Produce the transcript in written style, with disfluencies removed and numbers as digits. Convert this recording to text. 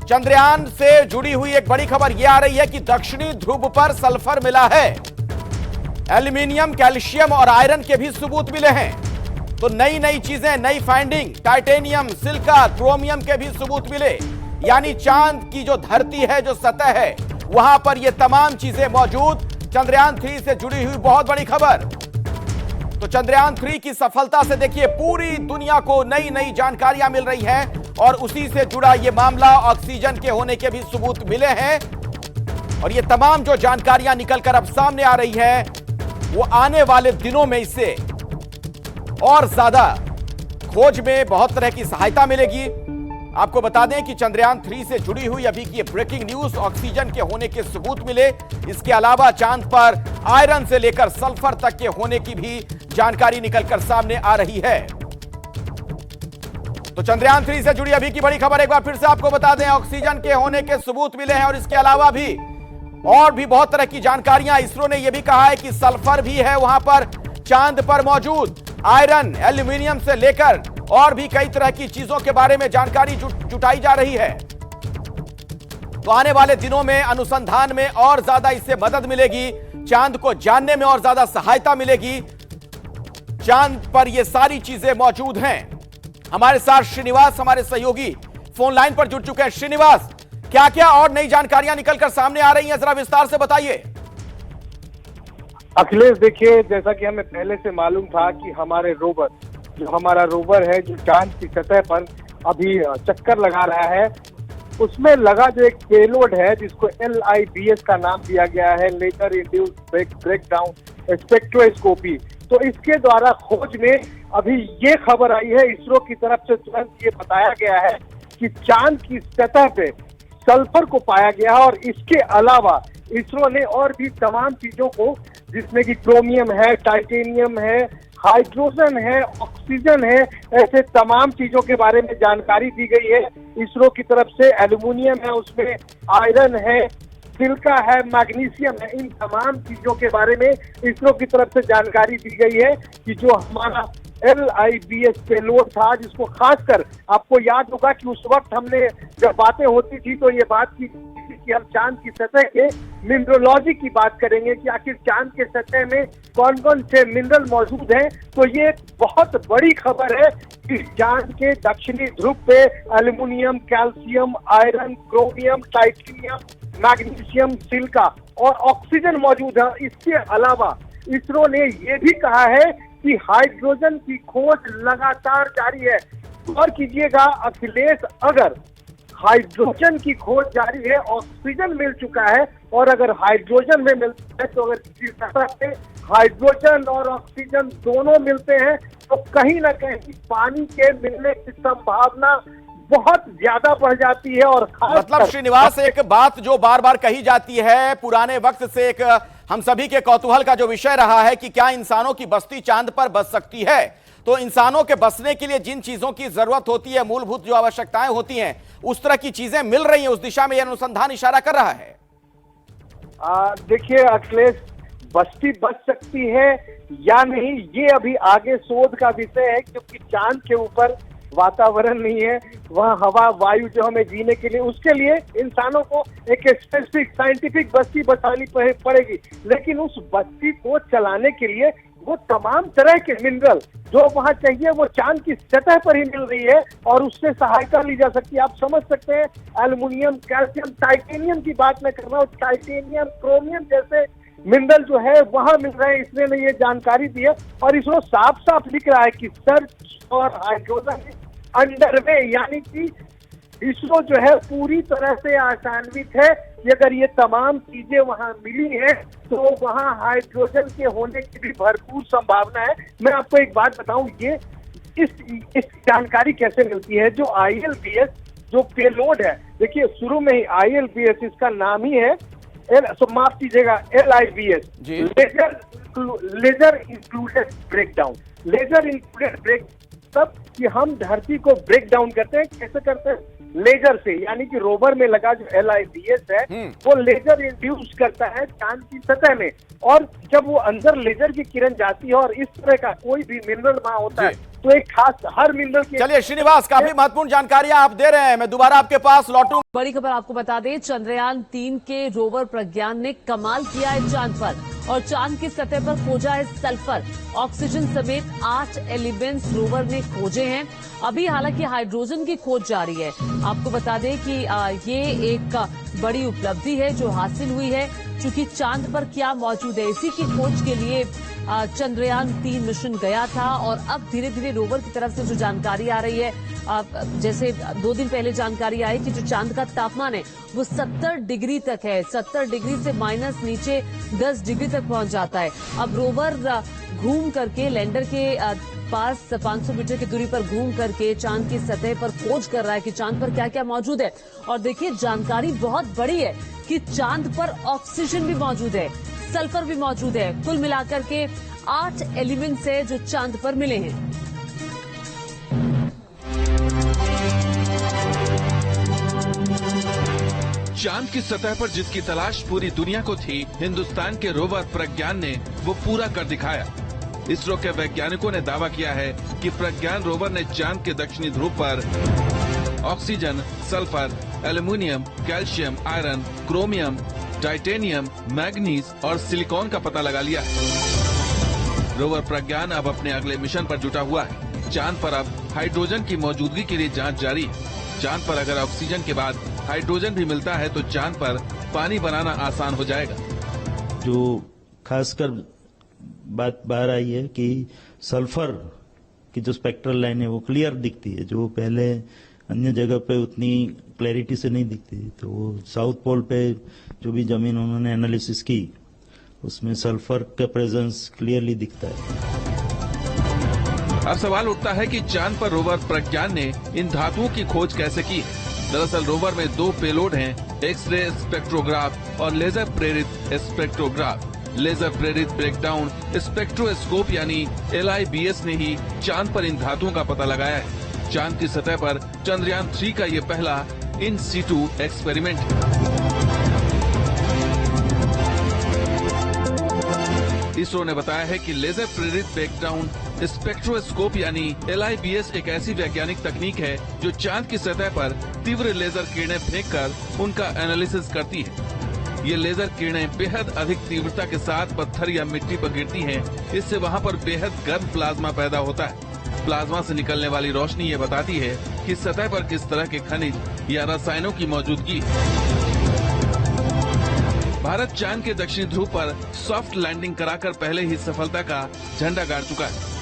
चंद्रयान से जुड़ी हुई एक बड़ी खबर यह आ रही है कि दक्षिणी ध्रुव पर सल्फर मिला है। एल्यूमिनियम, कैल्शियम और आयरन के भी सबूत मिले हैं। तो नई नई चीजें, नई फाइंडिंग, टाइटेनियम, सिलिका, क्रोमियम के भी सबूत मिले। यानी चांद की जो धरती है, जो सतह है, वहां पर ये तमाम चीजें मौजूद। चंद्रयान 3 से जुड़ी हुई बहुत बड़ी खबर। तो चंद्रयान 3 की सफलता से देखिए पूरी दुनिया को नई नई जानकारियां मिल रही हैं और उसी से जुड़ा ये मामला, ऑक्सीजन के होने के भी सबूत मिले हैं। और ये तमाम जो जानकारियां निकलकर अब सामने आ रही है, वो आने वाले दिनों में इससे और ज्यादा खोज में बहुत तरह की सहायता मिलेगी। आपको बता दें कि चंद्रयान 3 से जुड़ी हुई अभी की ब्रेकिंग न्यूज, ऑक्सीजन के होने के सबूत मिले। इसके अलावा चांद पर आयरन से लेकर सल्फर तक के होने की भी जानकारी निकलकर सामने आ रही है। तो चंद्रयान 3 से जुड़ी अभी की बड़ी खबर एक बार फिर से आपको बता दें, ऑक्सीजन के होने के सबूत मिले हैं और इसके अलावा भी और भी बहुत तरह की जानकारियां। इसरो ने यह भी कहा है कि सल्फर भी है वहां पर चांद पर मौजूद। आयरन, एल्यूमिनियम से लेकर और भी कई तरह की चीजों के बारे में जानकारी जुटाई जा रही है। तो आने वाले दिनों में अनुसंधान में और ज्यादा इससे मदद मिलेगी, चांद को जानने में और ज्यादा सहायता मिलेगी। चांद पर ये सारी चीजें मौजूद हैं। हमारे साथ श्रीनिवास, हमारे सहयोगी, फोन लाइन पर जुड़ चुके हैं। श्रीनिवास, क्या क्या और नई जानकारियां निकलकर सामने आ रही हैं, जरा विस्तार से बताइए। अखिलेश, देखिए, जैसा कि हमें पहले से मालूम था कि हमारा रोवर है जो चांद की सतह पर अभी चक्कर लगा रहा है, उसमें लगा जो एक पेलोड है जिसको LIBS का नाम दिया गया है, लेजर इंड्यूस ब्रेकडाउन स्पेक्ट्रोस्कोपी। तो इसके द्वारा खोज में अभी ये खबर आई है, इसरो की तरफ से तुरंत ये बताया गया है कि चांद की सतह पे सल्फर को पाया गया है। और इसके अलावा इसरो ने और भी तमाम चीजों को, जिसमें कि क्रोमियम है, टाइटेनियम है, हाइड्रोजन है, ऑक्सीजन है, ऐसे तमाम चीजों के बारे में जानकारी दी गई है इसरो की तरफ से। एल्यूमिनियम है, उसमें आयरन है, सिलिका है, मैग्नीशियम है। इन तमाम चीजों के बारे में इसरो की तरफ से जानकारी दी गई है कि जो हमारा LIBS पेलोड था, जिसको खासकर आपको याद होगा कि उस वक्त हमने जब बातें होती थी तो ये बात की कि हम चांद की सतह के मिनरलोजी की बात करेंगे कि आखिर चांद के सतह में कौन कौन से मिनरल मौजूद हैं। तो ये एक बहुत बड़ी खबर है कि चांद के दक्षिणी ध्रुव पे aluminium, calcium, iron, chromium, titanium, magnesium, silica और ऑक्सीजन मौजूद है। इसके अलावा इसरो ने यह भी कहा है कि हाइड्रोजन की खोज लगातार जारी है। और कीजिएगा अखिलेश, अगर हाइड्रोजन की खोज जारी है, ऑक्सीजन मिल चुका है, और अगर हाइड्रोजन में मिलता है तो अगर किसी सतह पे हाइड्रोजन और ऑक्सीजन दोनों मिलते हैं तो कहीं ना कहीं पानी के मिलने की संभावना बहुत ज्यादा बढ़ जाती है। और मतलब श्रीनिवास, एक बात जो बार बार कही जाती है पुराने वक्त से, एक हम सभी के कौतूहल का जो विषय रहा है कि क्या इंसानों की बस्ती चांद पर बस सकती है। तो इंसानों के बसने के लिए जिन चीजों की जरूरत होती है, मूलभूत जो आवश्यकताएं होती हैं, उस तरह की चीजें मिल रही हैं। उस दिशा में यह अनुसंधान इशारा कर रहा है। देखिए अखिलेश, बस्ती बच सकती है या नहीं, ये अभी आगे शोध का विषय है, क्योंकि चांद के ऊपर वातावरण नहीं है, वहाँ हवा, वायु जो हमें जीने के लिए, उसके लिए इंसानों को एक स्पेसिफिक साइंटिफिक बस्ती बसानी पड़ेगी। लेकिन उस बस्ती को चलाने के लिए वो तमाम तरह के मिनरल जो वहाँ चाहिए वो चांद की सतह पर ही मिल रही है और उससे सहायता ली जा सकती है। आप समझ सकते हैं, एल्यूमिनियम, कैल्शियम, टाइटेनियम की बात मैं कर रहा हूँ, टाइटेनियम, क्रोमियम जैसे मिनरल जो है वहां मिल रहे हैं। इसने ने ये जानकारी दी है और इसरो साफ साफ लिख रहा है कि सर्च और हाइड्रोजन अंडर में, यानी कि इसरो जो है पूरी तरह से आशान्वित है कि अगर ये तमाम चीजें वहां मिली हैं तो वहां हाइड्रोजन के होने की भी भरपूर संभावना है। मैं आपको एक बात बताऊं, ये इस जानकारी कैसे मिलती है। जो ILBS जो पेलोड है, देखिए शुरू में ही ILBS इसका नाम ही है, माफ कीजिएगा, LIBS, laser included breakdown. Laser included break, तब कि हम धरती को ब्रेक डाउन करते हैं। कैसे करते हैं? लेजर से, यानी कि रोवर में लगा जो LIBS है वो लेजर इंड्यूस करता है चांद की सतह में, और जब वो अंदर लेजर की किरण जाती है और इस तरह का कोई भी मिनरल वहां होता है तो एक खास हर मिनरल की। चलिए श्रीनिवास, काफी महत्वपूर्ण जानकारियां आप दे रहे हैं, मैं दोबारा आपके पास लौटूं। बड़ी खबर आपको बता दें, चंद्रयान 3 के रोवर प्रज्ञान ने कमाल किया है चांद पर, और चांद की सतह पर खोजा है सल्फर, ऑक्सीजन समेत 8 एलिमेंट्स रोवर ने खोजे हैं। अभी हालांकि हाइड्रोजन की खोज जारी है। आपको बता दें कि ये एक बड़ी उपलब्धि है जो हासिल हुई है, चूंकि चांद पर क्या मौजूद है इसी की खोज के लिए चंद्रयान 3 मिशन गया था, और अब धीरे धीरे रोवर की तरफ से जो जानकारी आ रही है, जैसे 2 दिन पहले जानकारी आई कि जो चांद का तापमान है वो 70 डिग्री तक है, 70 डिग्री से माइनस नीचे 10 डिग्री तक पहुंच जाता है। अब रोवर घूम करके लैंडर के पास 500 मीटर की दूरी पर घूम करके चांद की सतह पर खोज कर रहा है कि चांद पर क्या क्या मौजूद है। और देखिए जानकारी बहुत बड़ी है कि चांद पर ऑक्सीजन भी मौजूद है, सल्फर भी मौजूद है। कुल मिलाकर के 8 एलिमेंट्स है जो चांद पर मिले हैं। चांद की सतह पर जिसकी तलाश पूरी दुनिया को थी, हिंदुस्तान के रोवर प्रज्ञान ने वो पूरा कर दिखाया। इसरो के वैज्ञानिकों ने दावा किया है कि प्रज्ञान रोवर ने चांद के दक्षिणी ध्रुव पर oxygen, sulphur, aluminium, calcium, iron, chromium, titanium, manganese और सिलिकॉन का पता लगा लिया है। रोवर प्रज्ञान अब अपने अगले मिशन पर जुटा हुआ है। चांद पर अब हाइड्रोजन की मौजूदगी के लिए जांच जारी है। चांद पर अगर ऑक्सीजन के बाद हाइड्रोजन भी मिलता है तो चांद पर पानी बनाना आसान हो जाएगा। जो खासकर बात बाहर आई है कि सल्फर की जो स्पेक्ट्रल लाइन है वो क्लियर दिखती है, जो पहले अन्य जगह पे उतनी क्लैरिटी से नहीं दिखती। तो वो साउथ पोल पे जो भी जमीन उन्होंने एनालिसिस की उसमें सल्फर का प्रेजेंस क्लियरली दिखता है। अब सवाल उठता है कि चांद पर रोवर प्रज्ञान ने इन धातुओं की खोज कैसे की। दरअसल रोवर में 2 पेलोड हैं, एक्सरे स्पेक्ट्रोग्राफ और लेजर प्रेरित स्पेक्ट्रोग्राफ। लेजर प्रेरित ब्रेकडाउन स्पेक्ट्रोस्कोप यानी LIBS ने ही चांद पर इन धातुओं का पता लगाया है। चांद की सतह पर चंद्रयान 3 का ये पहला इन सीटू एक्सपेरिमेंट है। इसरो ने बताया है कि लेजर प्रेरित ब्रेकडाउन स्पेक्ट्रोस्कोप यानी LIBS एक ऐसी वैज्ञानिक तकनीक है जो चांद की सतह पर तीव्र लेजर किरणें फेंककर उनका एनालिसिस करती है। ये लेजर किरणें बेहद अधिक तीव्रता के साथ पत्थर या मिट्टी पर गिरती हैं। इससे वहाँ पर बेहद गर्म प्लाज्मा पैदा होता है। प्लाज्मा से निकलने वाली रोशनी ये बताती है कि सतह पर किस तरह के खनिज या रसायनों की मौजूदगी है। भारत चांद के दक्षिणी ध्रुव पर सॉफ्ट लैंडिंग कराकर पहले ही सफलता का झंडा गाड़ चुका है।